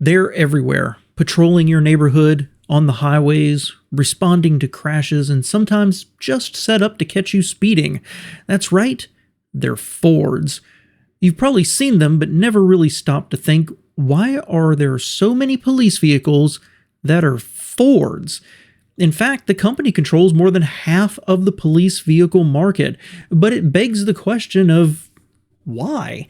They're everywhere, patrolling your neighborhood, on the highways, responding to crashes, and sometimes just set up to catch you speeding. That's right, they're Fords. You've probably seen them, but never really stopped to think, why are there so many police vehicles that are Fords? In fact, the company controls more than half of the police vehicle market, but it begs the question of why?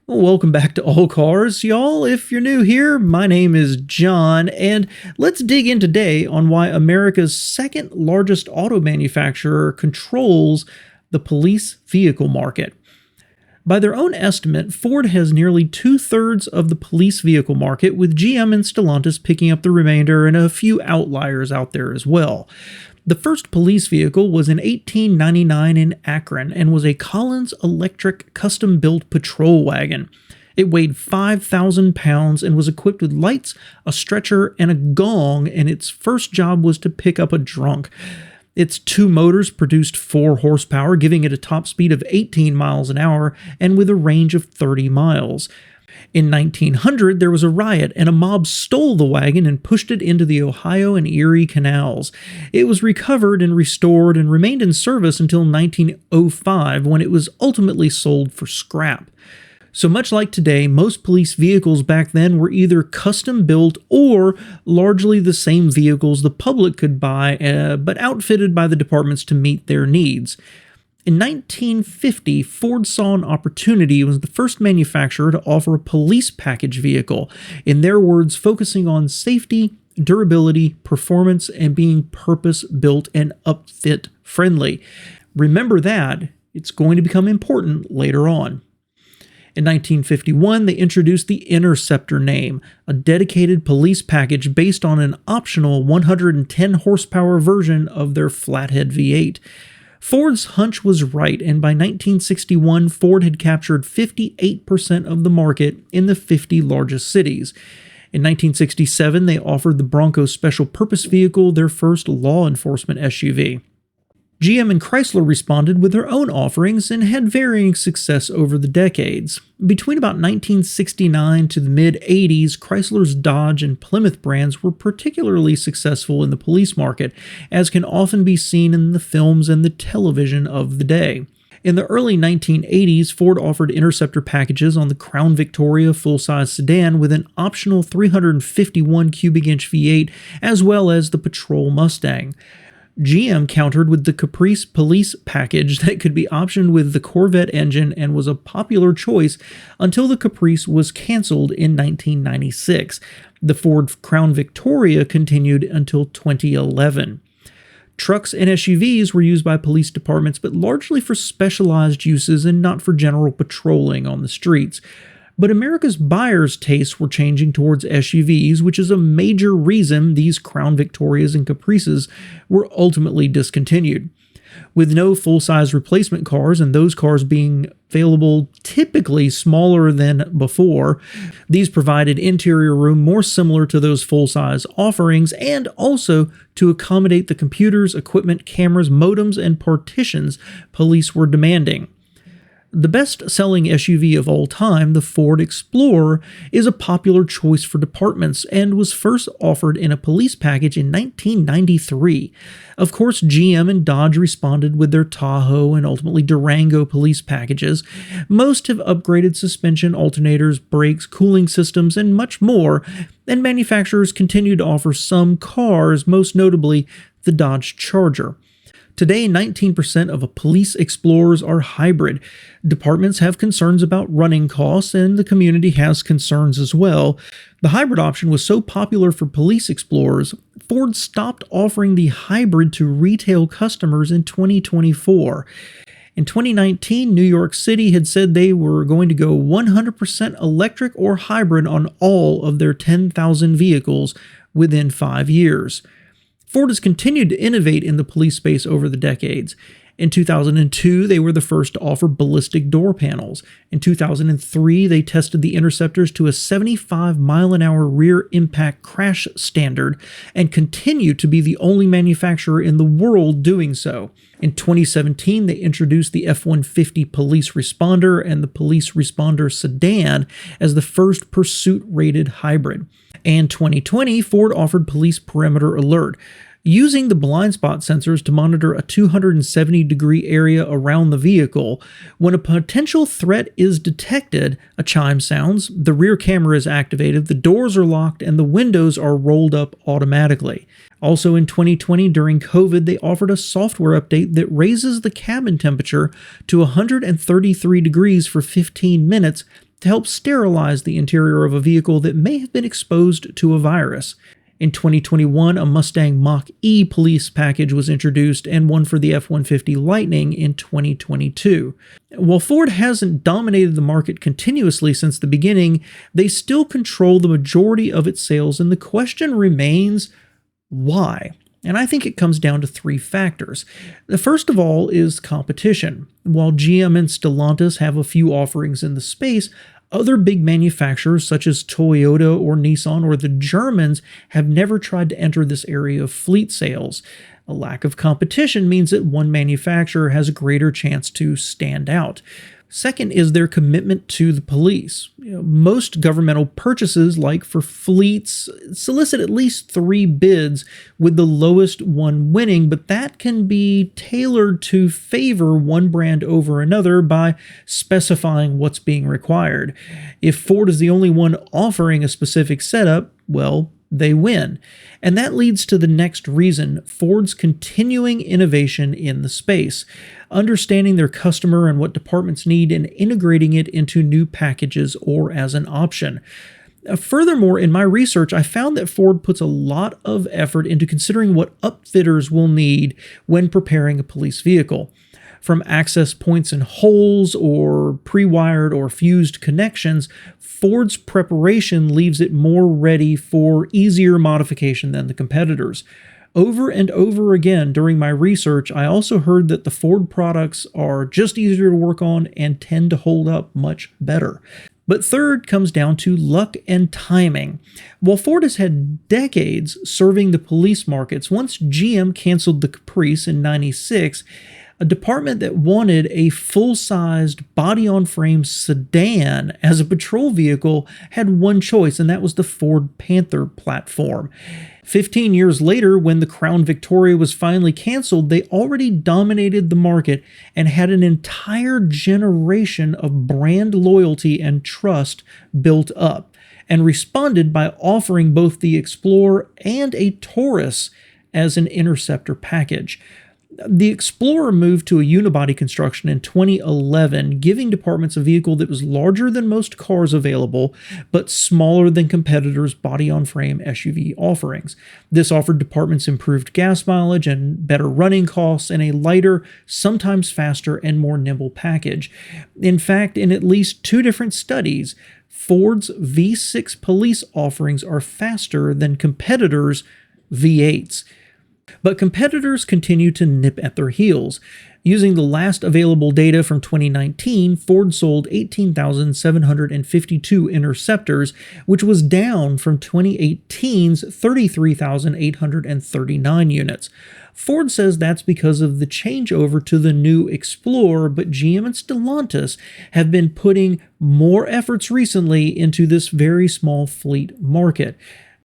Well, welcome back to All Cars, y'all. If you're new here, my name is John, and let's dig in today on why America's second largest auto manufacturer controls the police vehicle market. By their own estimate, Ford has nearly 2/3 of the police vehicle market, with GM and Stellantis picking up the remainder and a few outliers out there as well. The first police vehicle was in 1899 in Akron and was a Collins Electric custom-built patrol wagon. It weighed 5,000 pounds and was equipped with lights, a stretcher, and a gong, and its first job was to pick up a drunk. Its two motors produced 4 horsepower, giving it a top speed of 18 miles an hour and with a range of 30 miles. In 1900, there was a riot, and a mob stole the wagon and pushed it into the Ohio and Erie canals. It was recovered and restored and remained in service until 1905, when it was ultimately sold for scrap. So much like today, most police vehicles back then were either custom-built or largely the same vehicles the public could buy, but outfitted by the departments to meet their needs. In 1950, Ford saw an opportunity and was the first manufacturer to offer a police package vehicle, in their words, focusing on safety, durability, performance, and being purpose-built and upfit friendly. Remember that, it's going to become important later on. In 1951, they introduced the Interceptor name, a dedicated police package based on an optional 110 horsepower version of their flathead V8. Ford's hunch was right, and by 1961, Ford had captured 58% of the market in the 50 largest cities. In 1967, they offered the Bronco Special Purpose Vehicle, their first law enforcement SUV. GM and Chrysler responded with their own offerings and had varying success over the decades. Between about 1969 to the mid-80s, Chrysler's Dodge and Plymouth brands were particularly successful in the police market, as can often be seen in the films and the television of the day. In the early 1980s, Ford offered Interceptor packages on the Crown Victoria full-size sedan with an optional 351 cubic inch V8, as well as the Patrol Mustang. GM countered with the Caprice Police package that could be optioned with the Corvette engine and was a popular choice until the Caprice was canceled in 1996. The Ford Crown Victoria continued until 2011. Trucks and SUVs were used by police departments, but largely for specialized uses and not for general patrolling on the streets. But America's buyers' tastes were changing towards SUVs, which is a major reason these Crown Victorias and Caprices were ultimately discontinued. With no full-size replacement cars and those cars being available typically smaller than before, these provided interior room more similar to those full-size offerings and also to accommodate the computers, equipment, cameras, modems, and partitions police were demanding. The best-selling SUV of all time, the Ford Explorer, is a popular choice for departments and was first offered in a police package in 1993. Of course, GM and Dodge responded with their Tahoe and ultimately Durango police packages. Most have upgraded suspension, alternators, brakes, cooling systems, and much more, and manufacturers continue to offer some cars, most notably the Dodge Charger. Today, 19% of police Explorers are hybrid. Departments have concerns about running costs, and the community has concerns as well. The hybrid option was so popular for police Explorers, Ford stopped offering the hybrid to retail customers in 2024. In 2019, New York City had said they were going to go 100% electric or hybrid on all of their 10,000 vehicles within 5 years. Ford has continued to innovate in the police space over the decades. In 2002, they were the first to offer ballistic door panels. In 2003, they tested the Interceptors to a 75-mile-an-hour rear impact crash standard and continue to be the only manufacturer in the world doing so. In 2017, they introduced the F-150 Police Responder and the Police Responder Sedan as the first pursuit-rated hybrid. And 2020, Ford offered Police Perimeter Alert, using the blind spot sensors to monitor a 270-degree area around the vehicle. When a potential threat is detected, a chime sounds, the rear camera is activated, the doors are locked, and the windows are rolled up automatically. Also in 2020, during COVID, they offered a software update that raises the cabin temperature to 133 degrees for 15 minutes to help sterilize the interior of a vehicle that may have been exposed to a virus. In 2021, a Mustang Mach-E police package was introduced and one for the F-150 Lightning in 2022. While Ford hasn't dominated the market continuously since the beginning, they still control the majority of its sales, and the question remains, why? And I think it comes down to three factors. The first of all is competition. While GM and Stellantis have a few offerings in the space, other big manufacturers such as Toyota or Nissan or the Germans have never tried to enter this area of fleet sales. A lack of competition means that one manufacturer has a greater chance to stand out. Second is their commitment to the police. Most governmental purchases, like for fleets, solicit at least 3 bids, with the lowest one winning, but that can be tailored to favor one brand over another by specifying what's being required. If Ford is the only one offering a specific setup, well, they win. And that leads to the next reason: Ford's continuing innovation in the space, understanding their customer and what departments need and integrating it into new packages or as an option. Furthermore, in my research, I found that Ford puts a lot of effort into considering what upfitters will need when preparing a police vehicle. From access points and holes or pre-wired or fused connections, Ford's preparation leaves it more ready for easier modification than the competitors. Over and over again during my research, I also heard that the Ford products are just easier to work on and tend to hold up much better. But third comes down to luck and timing. While Ford has had decades serving the police markets, once GM canceled the Caprice in '96, a department that wanted a full-sized body-on-frame sedan as a patrol vehicle had one choice, and that was the Ford Panther platform. 15 years later, when the Crown Victoria was finally canceled, they already dominated the market and had an entire generation of brand loyalty and trust built up, and responded by offering both the Explorer and a Taurus as an Interceptor package. The Explorer moved to a unibody construction in 2011, giving departments a vehicle that was larger than most cars available, but smaller than competitors' body-on-frame SUV offerings. This offered departments improved gas mileage and better running costs and a lighter, sometimes faster and more nimble package. In fact, in at least 2 different studies, Ford's V6 police offerings are faster than competitors' V8s. But competitors continue to nip at their heels. Using the last available data from 2019, Ford sold 18,752 Interceptors, which was down from 2018's 33,839 units. Ford says that's because of the changeover to the new Explorer, but GM and Stellantis have been putting more efforts recently into this very small fleet market.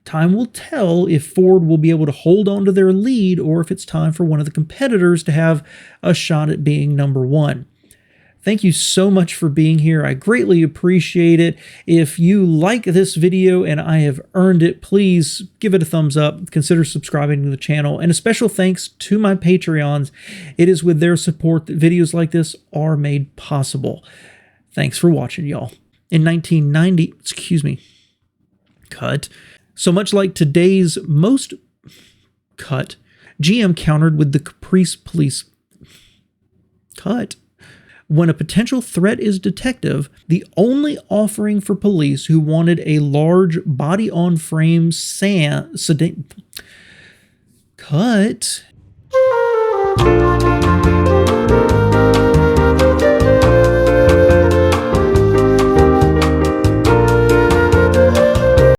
Time will tell if Ford will be able to hold on to their lead or if it's time for one of the competitors to have a shot at being number one. Thank you so much for being here. I greatly appreciate it. If you like this video and I have earned it, please give it a thumbs up. Consider subscribing to the channel. And a special thanks to my Patreons. It is with their support that videos like this are made possible. Thanks for watching, y'all. In 1990, So much like today's most GM countered with the Caprice police When a potential threat is detected, the only offering for police who wanted a large body-on-frame sedan